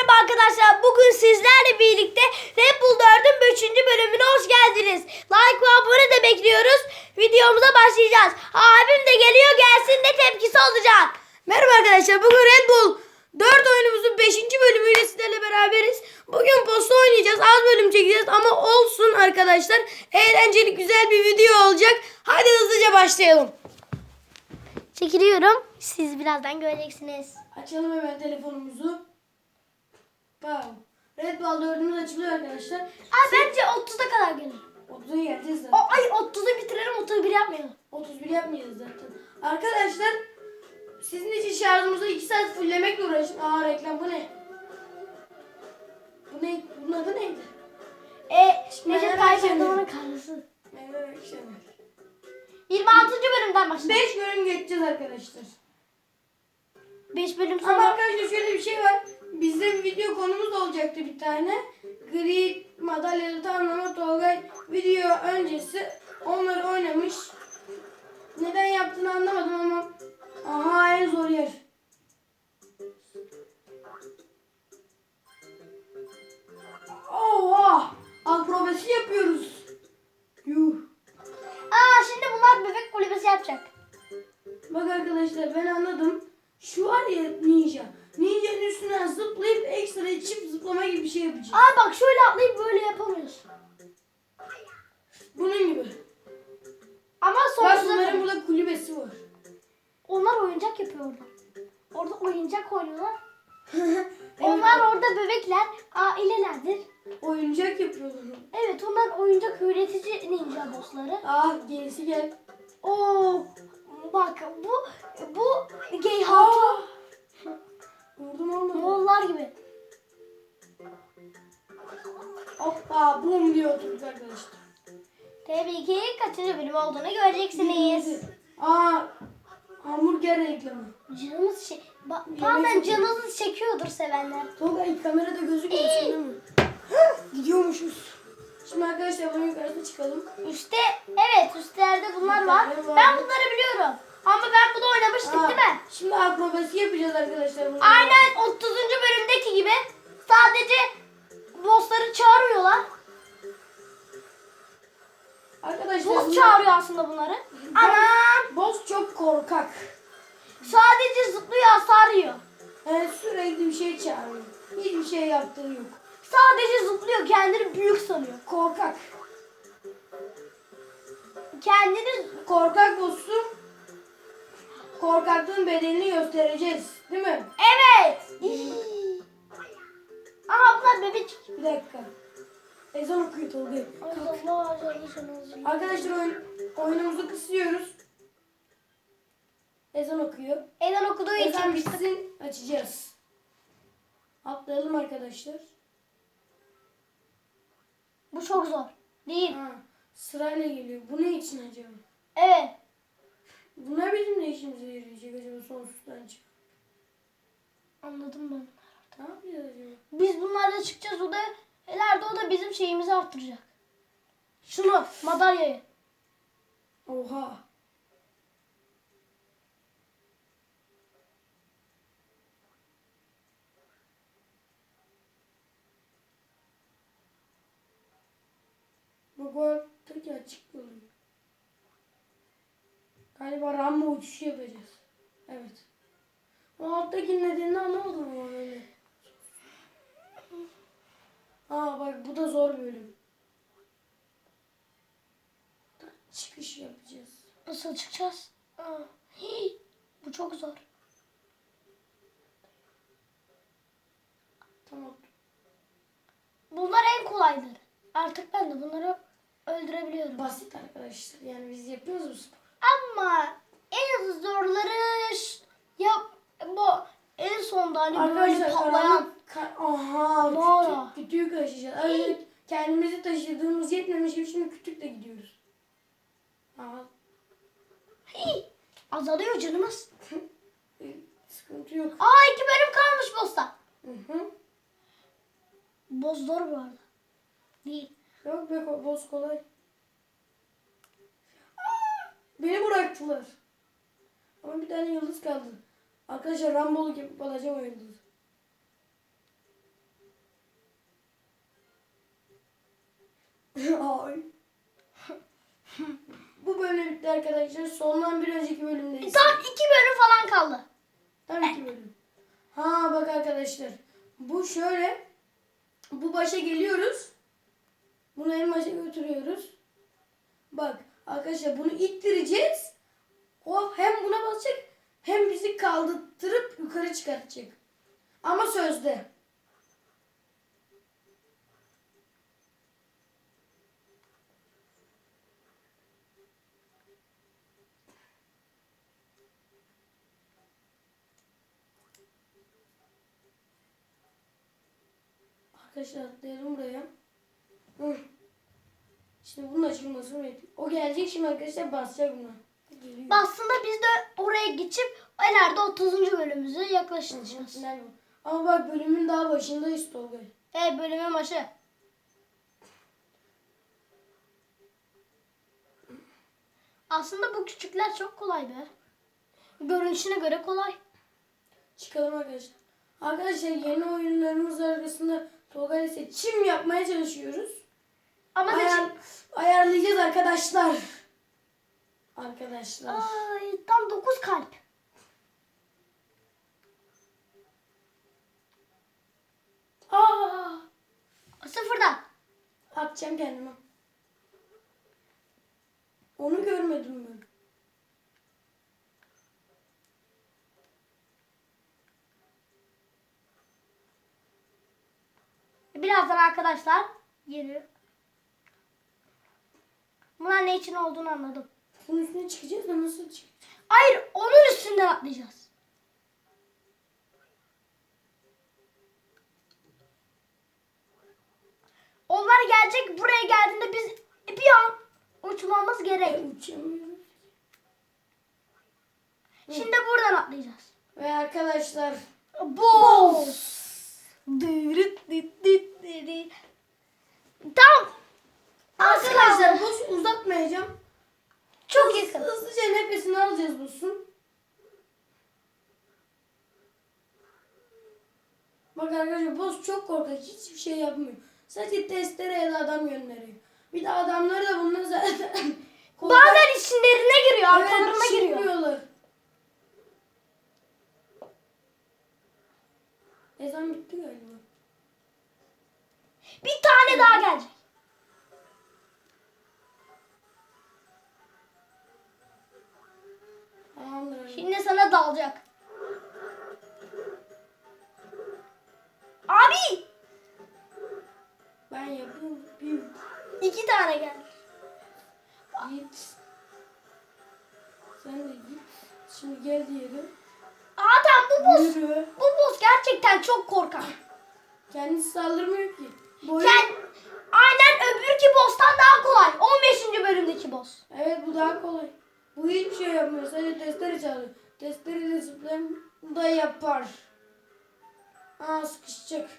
merhaba arkadaşlar. Bugün sizlerle birlikte Red Bull 4'ün 5. bölümüne hoş geldiniz. Like ve abone de bekliyoruz. Videomuza başlayacağız. Abim de geliyor, gelsin de tepkisi olacak. Merhaba arkadaşlar. Bugün Red Bull 4 oyunumuzun 5. bölümüyle sizlerle beraberiz. Bugün posta oynayacağız. Az bölüm çekeceğiz ama olsun arkadaşlar. Eğlenceli güzel bir video olacak. Hadi hızlıca başlayalım. Çekiliyorum. Siz birazdan göreceksiniz. Açalım hemen telefonumuzu. Wow. Red Bull 4'ümüz açılıyor arkadaşlar. Bence 30'a kadar gelir. 30'a geleceğiz zaten. 30'u bitirelim, 31 yapmayalım. 31 yapmayacağız zaten. Arkadaşlar sizin için şarjımızı 2 saat fulllemekle uğraşın. Reklam bu ne? Bu ne? Bunun adı neydi? Necdet Ayşe'nin karısı. Meyve ekşemer. 26. bölümden başlayalım. 5 bölüm geçeceğiz arkadaşlar. 5 bölüm Ama sonra. arkadaşlar şöyle bir şey var. Bizde bir video konumuz da olacaktı bir tane. Gri madalyalı tamamlama Tolgay video öncesi onları oynamış. Neden yaptığını anlamadım ama en zor yer. Oha! Akrobasi yapıyoruz. Yuh. Şimdi bunlar bebek kulübesi yapacak. Bak arkadaşlar ben anladım. Şu var ya ninja. Ninja'nın üstüne zıplayıp ekstra çift zıplama gibi bir şey yapacağız. Bak şöyle atlayıp böyle yapamıyoruz. Bunun gibi. Ama Bak sonra bunların burada kulübesi var. onlar oyuncak yapıyor orada. Orada oyuncak oynuyorlar. Onlar orada bebekler, ailelerdir. Oyuncak yapıyorlar. Evet, onlar oyuncak üretici ninja bossları. Gerisi gel. Bak bu gay hatun. Vurdum olmadı. Moğollar gibi. Hoppa bum diye oturduk arkadaşlar. Tabii ki kaçıncı bölüm olduğunu göreceksiniz. Hamburger reklamı. Canımız bazen canınız çekiyordur sevenler. Tolga kamerada gözükmüyorsun değil mi? Gidiyormuşuz. Şimdi arkadaşlar bunun yukarısına çıkalım. Üstlerde bunlar var. Ben bunları biliyorum. Ama ben bunu oynamıştık değil mi? Şimdi akrobasi yapacağız arkadaşlar. Aynen 30. bölümdeki gibi sadece bossları çağırıyorlar. Arkadaşlar Boss çağırıyor aslında bunları. Anam! boss çok korkak. Sadece zıplıyor, hasar yiyor. Sürekli bir şey çağırıyor. Hiçbir şey yaptığı yok. Sadece zıplıyor, kendini büyük sanıyor. Korkak. Kendini Korkak boss'um. Korkaklığın bedelini göstereceğiz. Değil mi? evet. Bunlar bebek. Bir dakika. Ezan okuyor Tolga. Allah. Arkadaşlar oyunumuzu kısıyoruz. Ezan okuyor. Ezan okuduğu Ezan için bitsin açacağız. Atlayalım arkadaşlar. bu çok zor. Değil. Sırayla geliyor. Bu ne için acaba? Evet. Bunlar bizim ne işimize yarayacak acaba sonsuzdan çık. Anladım ben. Ne yapacağız acaba? Biz bunlarla çıkacağız. O da bizim şeyimizi arttıracak. Şunu, madalyayı. Oha. Bak o tek açık oluyor. Galiba Rambo uçuşu yapacağız. Evet. O alttakinin nedenini anlamadım ama öyle. Bak bu da zor bölüm. Çıkış yapacağız. Nasıl çıkacağız? Bu çok zor. Tamam. Bunlar en kolayları. Artık ben de bunları öldürebiliyorum. Basit arkadaşlar. Yani biz yapıyoruz bu spor. Ama en zorları bu en sonda hani böyle patlayan. Kütüğü taşıyacağız. Evet, kendimizi taşıdığımız yetmemiş gibi şimdi kütükle gidiyoruz. Azalıyor canımız. Sıkıntı yok. 2 bölüm kalmış boss'ta. Boss zor bu arada. Değil. Yok be boss kolay. Beni bıraktılar. Ama bir tane yıldız kaldı. Arkadaşlar Rambo'luk yapıp alacağım o yıldızı. Ay. Bu bölüm bitti arkadaşlar. Sondan bir önceki bölümdeyiz. Tam 2 bölüm falan kaldı. Tam 2 bölüm. Ha bak arkadaşlar. Bu şöyle. Bu başa geliyoruz. Bunu en başa götürüyoruz. Bak arkadaşlar bunu ittireceğiz. O hem buna basacak hem bizi kaldırtırıp yukarı çıkartacak. Ama sözde. Arkadaşlar atlayalım buraya. Hı. Şimdi bunun açılmasını bekliyorum. O gelecek şimdi arkadaşlar basacak buna. Geliyor. Aslında biz de oraya geçip ileride 30. bölümümüze yaklaşacağız. Nerede bu? Ama bak bölümün daha başındayız Tolga. Bölümün başı. Aslında bu küçükler çok kolay be. Görünüşüne göre kolay. Çıkalım arkadaşlar. Arkadaşlar yeni oyunlarımız arasında Tolga ile seçim yapmaya çalışıyoruz. Ama Ayarlayacağız arkadaşlar. Arkadaşlar. Ay, tam 9 kalp. Aa, Sıfırdan. atacağım kendime. Onu görmedim ben. Birazdan arkadaşlar geliyor. Bunlar ne için olduğunu anladım. Bunun üstüne çıkacağız da nasıl çıkacağız? Hayır, onun üstünden atlayacağız. Onlar gelecek, buraya geldiğinde biz bir an uçmamız gerek. Uçamıyorum. Şimdi buradan atlayacağız. Ve arkadaşlar Boss. Tam. arkadaşlar boş uzatmayacağım. Çok yakın. Hızlıca nefesini alacağız Boss'un. Bak arkadaşlar Boss çok korkak. Hiçbir şey yapmıyor. Sadece testereyle adam gönderiyor. Bir de adamları da bunlar zaten Bazen içlerine giriyor, arkalarına giriyor. çıkmıyorlar. Ezan bitti galiba. Bir tane daha gelecek. Tamamdır. Şimdi sana dalacak. Abi! Ben yapayım. 2 tane geldi. Git. Sen de git. Şimdi gel diyelim. Adam bu boss. Yürü. Bu boss gerçekten çok korkak. Kendisi saldırmıyor ki. Boyu... Aynen öbürki boss'tan daha kolay. 15. bölümdeki boss. Evet bu daha kolay. Bu hiçbir şey yapmıyor. Sadece testere çalıyor. Testereyle zıplayan da yapar. Aa sıkışacak.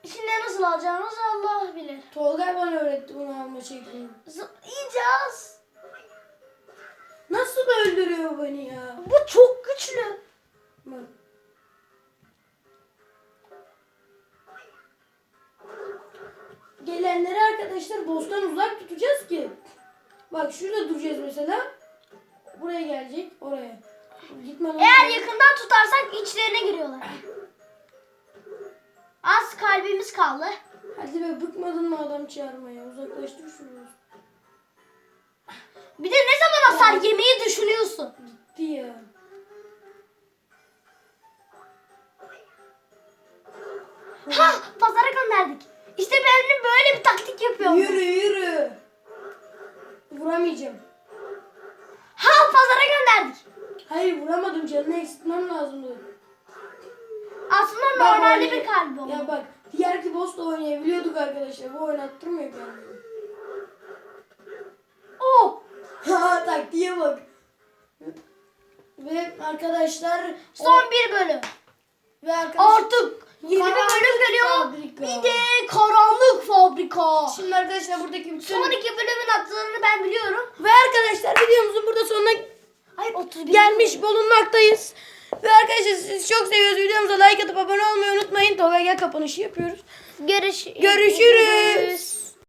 Şimdi nasıl alacağımızı Allah bilir. Tolga bana öğretti bunu alma şeklini. Zıplayacağız. Nasıl öldürüyor beni ya? Bu çok güçlü. Bak. Gelenleri arkadaşlar boss'tan uzak tutacağız ki. Bak şurada duracağız mesela. Buraya gelecek. Oraya. Gitme lan. Eğer yakından tutarsak içlerine giriyorlar. Az kalbimiz kaldı. Hadi be bıkmadın mı adam çağırmaya? Uzaklaştır şunu. Bir de ne zaman hasar yemeyi düşünüyorsun? Gitti ya. Ha, pazara gönderdik. İşte benim böyle bir taktik yapıyorum. Yürü yürü. Vuramayacağım. Ha, pazara gönderdik. Hayır vuramadım, canını eksiltmem lazımdı. Aslında Bak, normalde oynay- bir kalbi o. Ya bak diğer ki boss'la oynayabiliyorduk arkadaşlar. Bu oynattırmıyor kendini. Oh. Ha taktiğe bak. Ve arkadaşlar Son bir bölüm. ve arkadaşlar Artık yeni bir Karanlık bölüm geliyor. Fabrika. Bir de karanlık fabrika. şimdi arkadaşlar buradaki bütün Son 2 bölümün adlarını ben biliyorum. ve arkadaşlar videomuzun burada sonuna Hayır, 31. gelmiş bulunmaktayız. Ve arkadaşlar sizi çok seviyoruz. Videomuza like atıp abone olmayı unutmayın. Tolga gel kapanışı yapıyoruz. Görüşürüz. Görüşürüz.